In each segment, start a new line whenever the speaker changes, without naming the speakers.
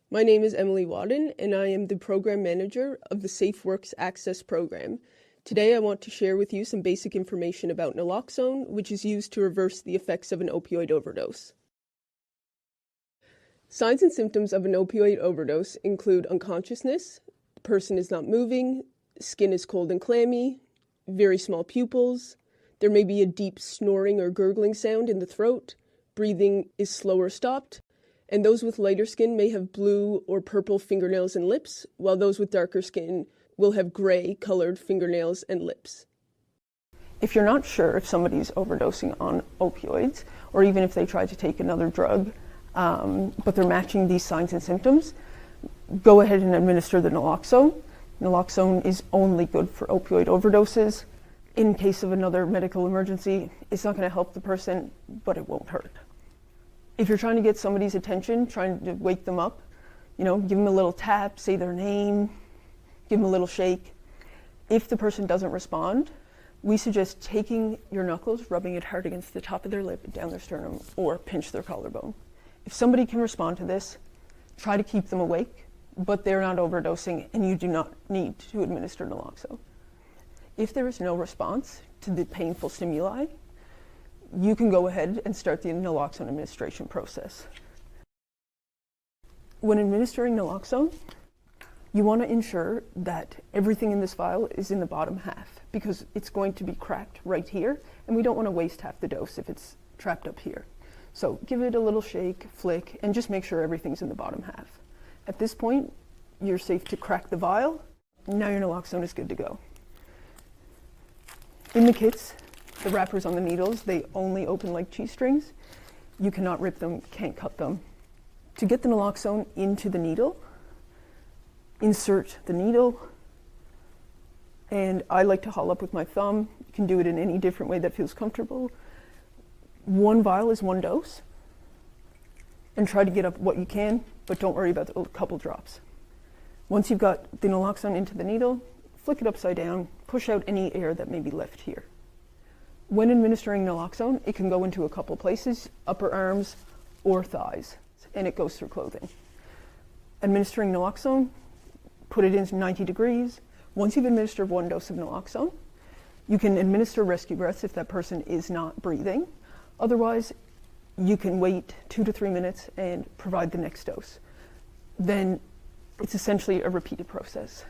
My name is Emily Wadden, and I am the Program Manager of the SafeWorks Access Program. Today I want to share with you some basic information about naloxone, which is used to reverse the effects of an opioid overdose. Signs and symptoms of an opioid overdose include unconsciousness, the person is not moving, skin is cold and clammy, very small pupils, there may be a deep snoring or gurgling sound in the throat, breathing is slow or stopped, and those with lighter skin may have blue or purple fingernails and lips, while those with darker skin will have gray-colored fingernails and lips. If you're not sure if somebody's overdosing on opioids, or even if they try to take another drug, but they're matching these signs and symptoms, go ahead and administer the naloxone. Naloxone is only good for opioid overdoses. In case of another medical emergency, it's not going to help the person, but it won't hurt. If you're trying to get somebody's attention, trying to wake them up, give them a little tap, say their name, give them a little shake. If the person doesn't respond, we suggest taking your knuckles, rubbing it hard against the top of their lip, down their sternum, or pinch their collarbone. If somebody can respond to this, try to keep them awake, but they're not overdosing, and you do not need to administer naloxone. If there is no response to the painful stimuli, you can go ahead and start the naloxone administration process. When administering naloxone, you want to ensure that everything in this vial is in the bottom half, because it's going to be cracked right here, and we don't want to waste half the dose if it's trapped up here. So give it a little shake, flick, and just make sure everything's in the bottom half. At this point, you're safe to crack the vial. Now your naloxone is good to go. In the kits, the wrappers on the needles, they only open like cheese strings. You cannot rip them, can't cut them. To get the naloxone into the needle, insert the needle, and I like to haul up with my thumb. You can do it in any different way that feels comfortable. One vial is one dose, and try to get up what you can, but don't worry about a couple drops. Once you've got the naloxone into the needle, flick it upside down, push out any air that may be left here. When administering naloxone, it can go into a couple places, upper arms or thighs, and it goes through clothing. Administering naloxone, put it in 90 degrees. Once you've administered one dose of naloxone, you can administer rescue breaths if that person is not breathing. Otherwise, you can wait 2 to 3 minutes and provide the next dose. Then it's essentially a repeated process.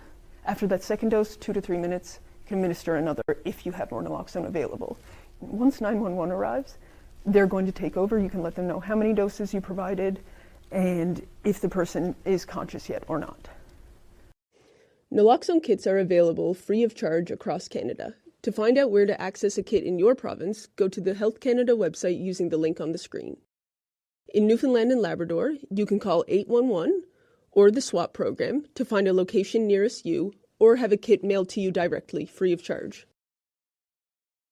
After that second dose, 2 to 3 minutes, you can administer another if you have more naloxone available. Once 911 arrives, they're going to take over. You can let them know how many doses you provided and if the person is conscious yet or not. Naloxone kits are available free of charge across Canada. To find out where to access a kit in your province, go to the Health Canada website using the link on the screen. In Newfoundland and Labrador, you can call 811 or the SWAP program to find a location nearest you or have a kit mailed to you directly free of charge.